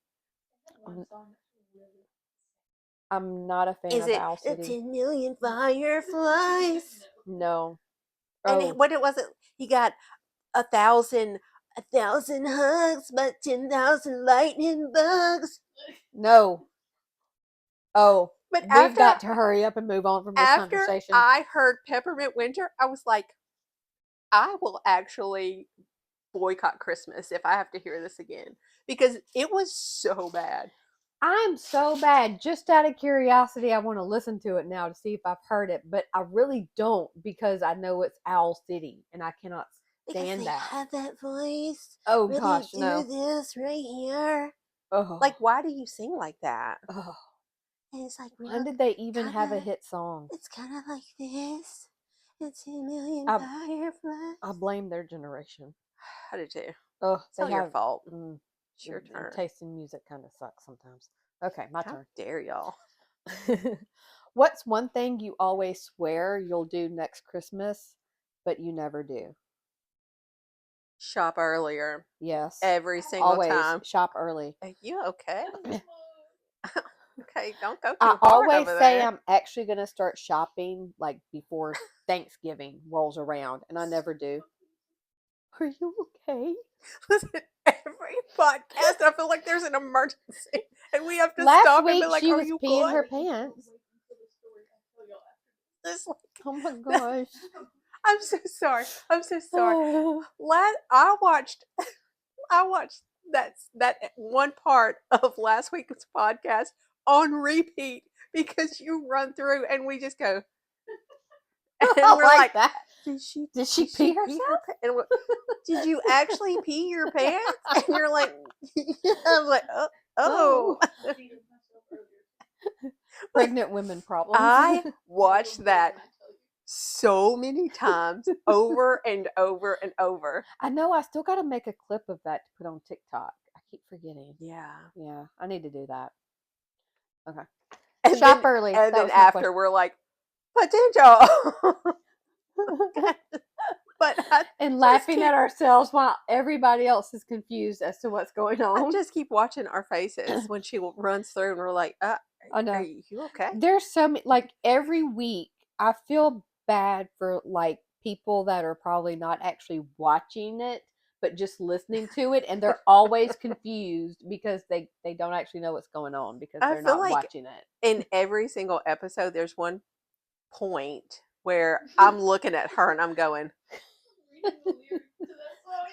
I'm not a fan Is of it Owl the City. 10 million fireflies? No. And Oh, what it was it? He got a thousand, a thousand hugs, but 10,000 lightning bugs. no. Oh, But we've got to hurry up and move on from this after conversation. I heard Peppermint Winter, I was like, I will actually boycott Christmas if I have to hear this again because it was so bad. I'm so bad. Just out of curiosity, I want to listen to it now to see if I've heard it, but I really don't because I know it's Owl City and I cannot Because stand they that. have that voice Oh where they gosh, do no. this right here. Oh, Like, why do you sing like that? oh. And it's like When real did they even kind have a of, hit song? it's kind of like this. It's a million I fireflies. blame their generation. How did you? Oh, It's they not your have. fault. Mm, It's your turn. taste in music kind of sucks sometimes. Okay, my How turn. dare y'all? What's one thing you always swear you'll do next Christmas, but you never do? Shop earlier Yes, every single always time. shop early. Are you okay? Okay, don't go I too hard always over say there. I'm actually going to start shopping like before Thanksgiving rolls around, and I never do. Are you okay? Listen, every podcast, I feel like there's an emergency, and we have to Last stop and be week like, she "Are was you peeing good?" her pants. It's like, Oh my gosh. I'm so sorry. I'm so sorry. Oh. I watched I watched that one part of last week's podcast on repeat because you run through and we just go and we're Like like, that. did she Did she she pee pee her herself? pants? And did you actually pee your pants? And you're like, I'm like, oh. Oh. Pregnant women problems. I watched that so many times over and over and over. I know I still got to make a clip of that to put on TikTok. I keep forgetting. Yeah. Yeah, I need to do that. Okay. And Shop then, early. and That then was my after we're like, potential. question. But I And just laughing keep at ourselves while everybody else is confused as to what's going I on. just keep watching our faces when she runs through, and we're like, Oh are no. you okay? There's so many, like every week I feel bad for like people that are probably not actually watching it but just listening to it, and they're always confused because they don't actually know what's going on because I they're feel not like watching it. in every single episode, there's one point where I'm looking at her and I'm going, reading the lyrics to that song.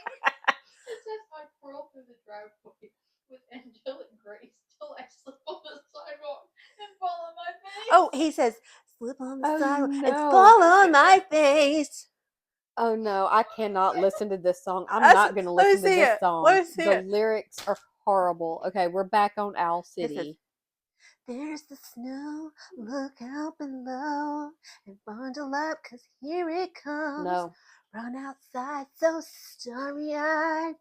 It says, I twirl through the driveway with angelic grace till I slip on the sidewalk and fall on my face. oh, he says, slip on the Oh sidewalk and no. fall on my face. Oh no, I cannot listen to this song. I'm Let not going to me listen to see this it. song. Let me see The it. lyrics are horrible. Okay, we're back on Owl It says, City. there's the snow, look out below and bundle up, 'cause here it comes. No. Run outside so starry-eyed.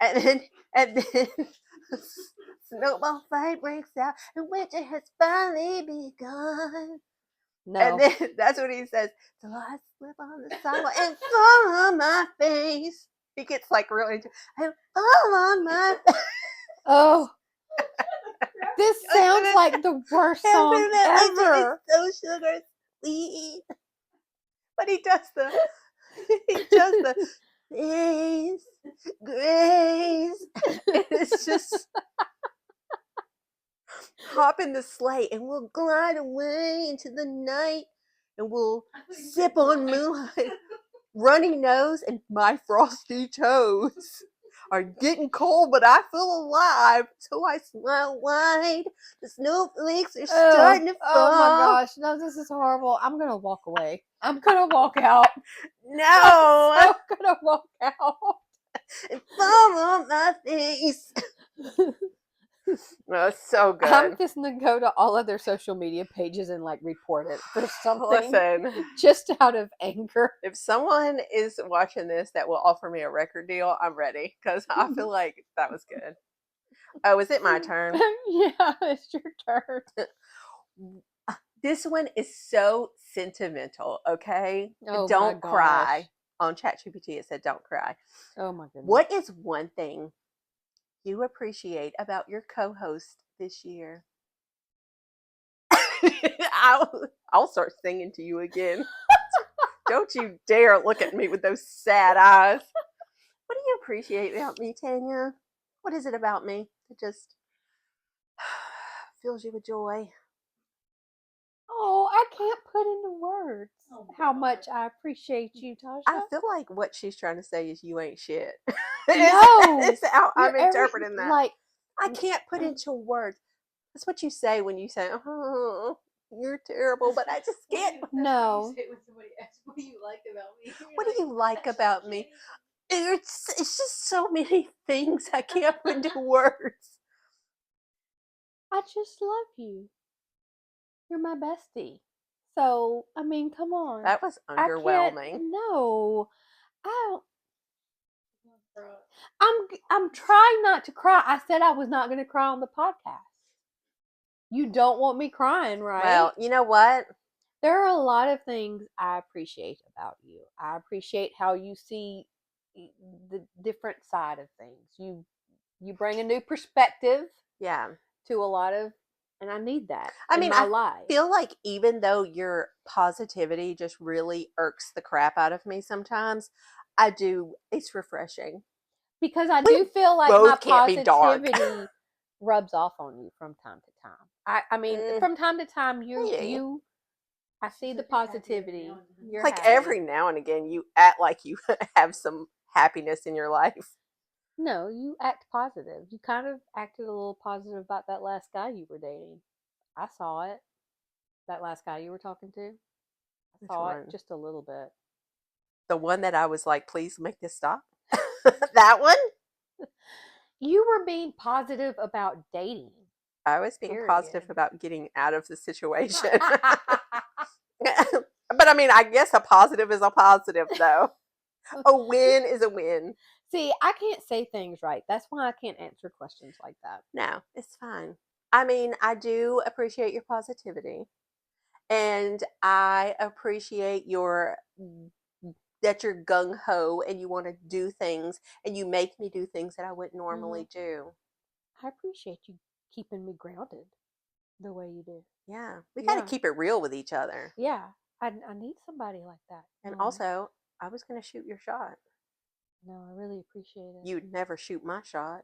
And then snowball fight breaks out and winter has finally begun. And No. then that's what he says. So I slip on the sidewalk and fall on my face. He gets like really and fall on my Oh, this sounds like the worst song ever. so sugar sweet. But he does the grace, grace. It's just hop in the sleigh and we'll glide away into the night and we'll sip on moonlight. Runny nose and my frosty toes are getting cold, but I feel alive. So I smile wide. The snowflakes are starting to Oh my fall. gosh. No, this is horrible. I'm going to walk away. I'm going to walk out. No, I'm going to walk out. and fall on my face. No, it's so good. I'm just going to go to all of their social media pages and like report it for something. Listen, Just out of anger. if someone is watching this that will offer me a record deal, I'm ready because I feel like that was good. Oh, is it my turn? Yeah, it's your turn. This one is so sentimental, okay? Oh my Don't cry. gosh. On ChatGPT, it said, don't cry. Oh my goodness. What is one thing you appreciate about your co host this year? I'll start singing to you again. Don't you dare look at me with those sad eyes. What do you appreciate about me, Tanya? What is it about me that just fills you with joy? Oh, I can't put into words how much I appreciate you, Tasha. I feel like what she's trying to say is you ain't shit. No, It's how I'm you're interpreting that. like I can't put into words. That's what you say when you say, "Oh, you're terrible," but I just can't. no. You say when somebody asks, what do you like about me? You're What do you like "That's about not me?" shitty." It's just so many things I can't put into words. I just love you. You're my bestie. So, I mean, come on. That was I can't. underwhelming. No, I don't. Bro, I'm trying not to cry. I said I was not going to cry on the podcast. You don't want me crying, right? Well, you know what? There are a lot of things I appreciate about you. I appreciate how you see the different side of things. You bring a new perspective Yeah. to a lot of, and I need that I in mean, my I life. feel like even though your positivity just really irks the crap out of me sometimes, it's refreshing. Because I We do feel like my both can't be dark. positivity rubs off on you from time to time. I mean, from time to time, Maybe. I see She's the like, "You're happy every positivity. now and then." You're Like happy. every now and again, you act like you have some happiness in your life. No, you act positive. You kind of acted a little positive about that last guy you were dating. I saw it. That last guy you were talking to. I Which saw one? it just a little bit. The one that I was like, please make this stop. That one? You were being positive about dating. I was being positive Period. about getting out of the situation. But I mean, I guess a positive is a positive, though. A win is a win. See, I can't say things right. That's why I can't answer questions like that. No, it's fine. I mean, I do appreciate your positivity, and I appreciate your that you're gung ho and you want to do things, and you make me do things that I wouldn't Mhm. normally do. I appreciate you keeping me grounded the way you do. Yeah, we got to Yeah. keep it real with each other. Yeah. I need somebody like that in And my life. also, I was going to shoot your shot. No, I really appreciate it. You'd never shoot my shot.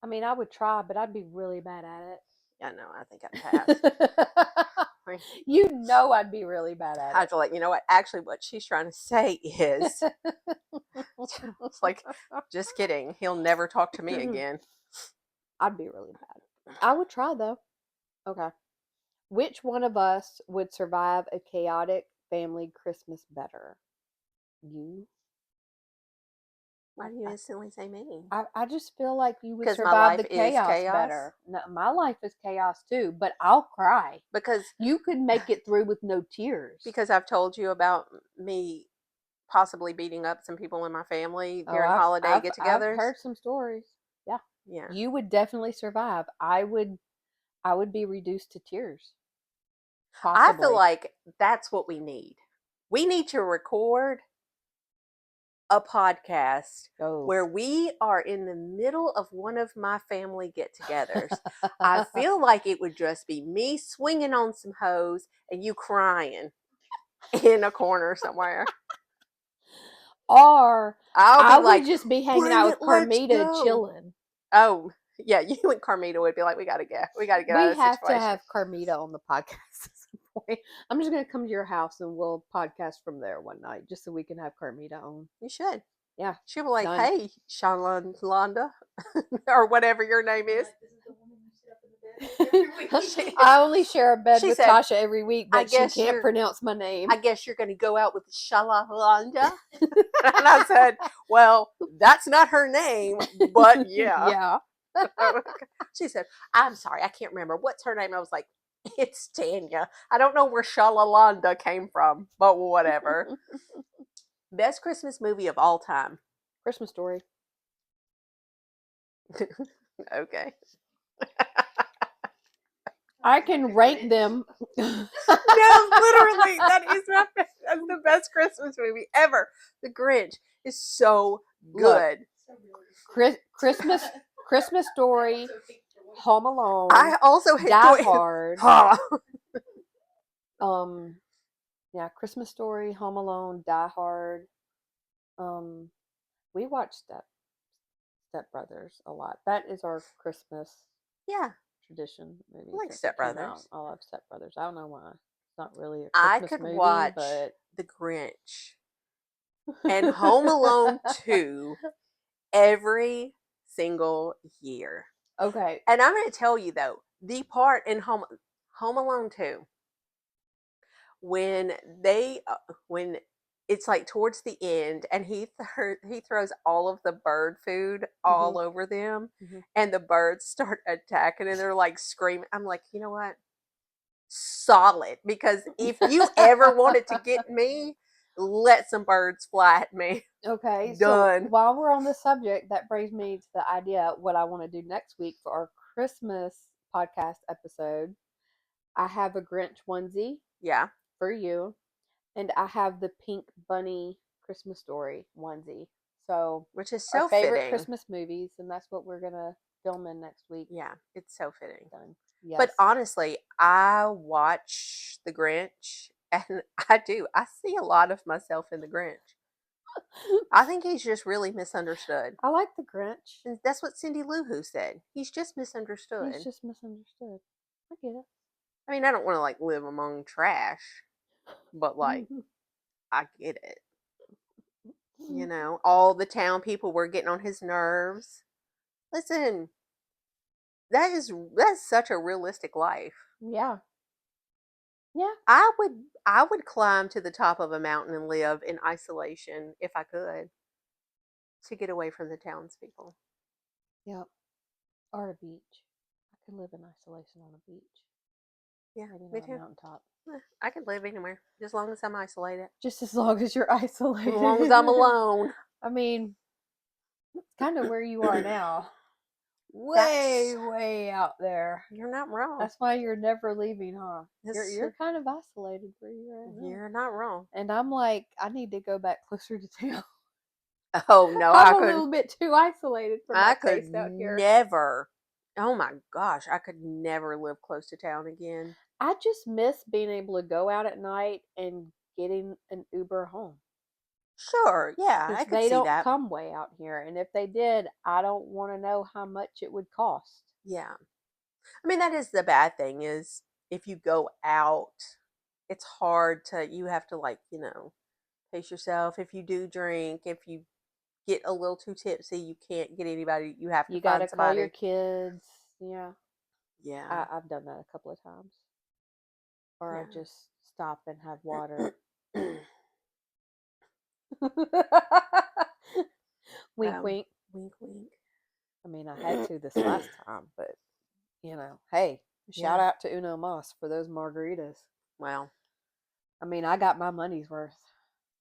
I mean, I would try, but I'd be really bad at Yeah, no, I think I'd pass. it. You know I'd be really bad I at feel like, you know what? Actually, what she's trying to say is, it. it's like, just kidding. He'll never talk to me again. I'd be really bad. I would try though. Okay. Which one of us would survive a chaotic family Christmas better? You? Why do you instantly say me? I just feel like you would 'Cause my survive the life is chaos chaos? better. No, my life is chaos too, but I'll cry. Because You could make it through with no tears. I've told you about me possibly beating up some people in my family Oh, during holiday I've get-togethers. heard some stories. Yeah. Yeah. You would definitely survive. I would be reduced to tears. I feel Possibly. like that's what we need. We need to record a podcast Oh. where we are in the middle of one of my family get-togethers. I feel like it would just be me swinging on some hose and you crying in a corner somewhere. Or I'll I be would like, just be hanging bring out it, with let's Carmita go. chilling. Oh, yeah, you and Carmita would be like, we gotta get out We of the have to situation. have Carmita on the podcast at some point. I'm just gonna come to your house and we'll podcast from there one night, just so we can have Carmita on. You should. Yeah, She'll be like, done. hey, Shalonda, or whatever your name is. Like, this is the woman you sit up in the bed with every week. I only share a bed She with said, Tasha every week, I but she guess can't you're pronounce my name. I guess you're gonna go out with Shalonda. And I said, well, that's not her name, but yeah. Yeah. She said, I'm sorry, I can't remember. What's her name? I was like, it's Tanya. I don't know where Shalalonda came from, but whatever. Best Christmas movie of all time. Christmas Story. Okay. I can rank them. No, literally, that's the best Christmas movie ever. The Grinch is so good. Christmas Story, Home Alone, I also Die Hard. Yeah, Christmas Story, Home Alone, Die Hard. We watch Step Brothers a lot. That is our Christmas Yeah, tradition movie. I like Since Step it came out. Brothers. I love Step Brothers. I don't know why. It's not really a I Christmas could movie, watch but The Grinch and Home Alone 2 every single year. Okay. And I'm going to tell you though, the part in Home Alone 2 when when it's like towards the end and he throws all of the bird food all over them and the birds start attacking and they're like screaming. I'm like, you know what? Solid, because if you ever wanted to get me, let some birds fly at me. Okay, Done. so while we're on this subject, that brings me to the idea what I want to do next week for our Christmas podcast episode. I have a Grinch onesie Yeah, for you, and I have the Pink Bunny Christmas Story onesie. So which is our so favorite fitting. Christmas movies, and that's what we're gonna film in next week. Yeah, it's so fitting. Done. Yes. But honestly, I watch The Grinch and I see a lot of myself in The Grinch. I think he's just really misunderstood. I like the Grinch. And that's what Cindy Lou Who said. He's just misunderstood. He's just misunderstood. I get it. I mean, I don't want to like live among trash, but like I get it. You know, all the town people were getting on his nerves. Listen, that's such a realistic life. Yeah. Yeah. I would climb to the top of a mountain and live in isolation if I could, to get away from the townspeople. Yep. Or a beach. I could live in isolation on a beach. Yeah, Maybe me not too. a mountaintop. I could live anywhere, as long as I'm isolated. Just as long as you're isolated. As long as I'm alone. I mean, it's kind of where you are now. way, way out there. You're not wrong. That's why you're never leaving, huh? This- You're kind of isolated where you're at now. You're not wrong. And I'm like, I need to go back closer to town. Oh no, I'm I a could. little bit too isolated for my I could taste out here. never. Oh my gosh, I could never live close to town again. I just miss being able to go out at night and getting an Uber home. Sure, yeah, I Because could they see don't that. come way out here. And if they did, I don't want to know how much it would cost. Yeah, I mean that is the bad thing is if you go out, it's hard to. You have to pace yourself. If you do drink, if you get a little too tipsy, you can't get anybody. You have to You got to find call your somebody. kids. Yeah. Yeah, I've done that a couple of times. Or I yeah. just stop and have water. Wink, wink. Wink, wink. I mean, I had to this last time, but hey, shout Yeah. out to Uno Mas for those margaritas. Well, I mean, I got my money's worth.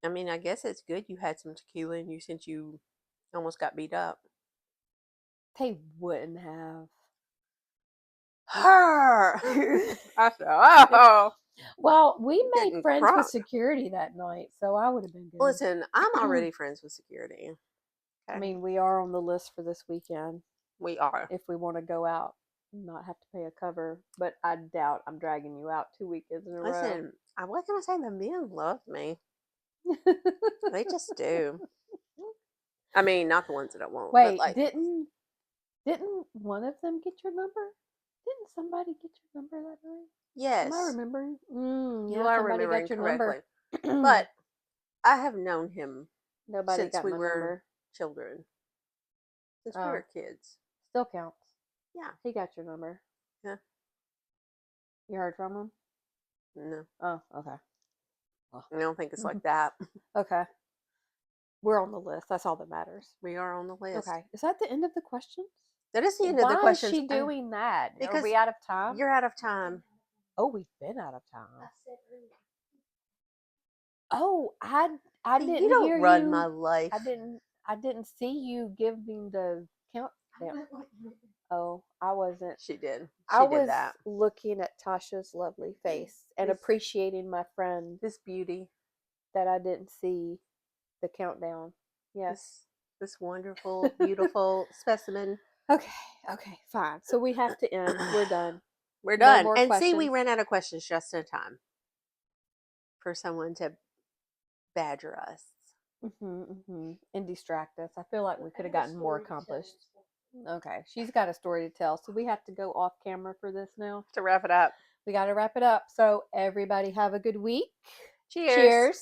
I mean, I guess it's good you had some tequila in you since you almost got beat up. They wouldn't have. Her. I said, oh, Well, we made getting friends crunk. with security that night, so I would have been good. Listen, I'm already friends with security. I Okay? mean, we are on the list for this weekend We are. if we want to go out and not have to pay a cover. But I doubt I'm dragging you out 2 weekends in a row. Listen, I was gonna say the men love me. They just do. I mean, not the ones that I won't. Wait, but didn't one of them get your number? Didn't somebody get your number that night? yes, Am I remembering? you Yeah, are somebody remembering got your correctly. number. But I have known him Nobody since got we my were number. children. Since we Oh. were kids. Still counts. Yeah. He got your number. Yeah. You heard from him? No, Oh, okay. Well, I don't think it's like that. okay. We're on the list. That's all that matters. We are on the list. Okay. Is that the end of the questions? That is the end of the Why is questions. she doing that? Are because we out of time? You're out of time. Oh, we've been out of time. I said earlier. Oh, I See, didn't you don't hear run you. my life. I didn't see you giving the countdown. I went like this. Oh, I wasn't. She did. She I did was that. looking at Tasha's lovely face and This- appreciating my friend This beauty. that I didn't see the countdown. Yes. This wonderful, beautiful specimen. Okay, fine. So we have to end. We're done. We're No done. more And see, we questions. ran out of questions just in time for someone to badger us. And distract us. I feel like we could have gotten more accomplished. Story Okay, she's got a story to tell. So we have to go off camera for this now. To wrap it up. We got to wrap it up. So everybody have a good week. Cheers. Cheers.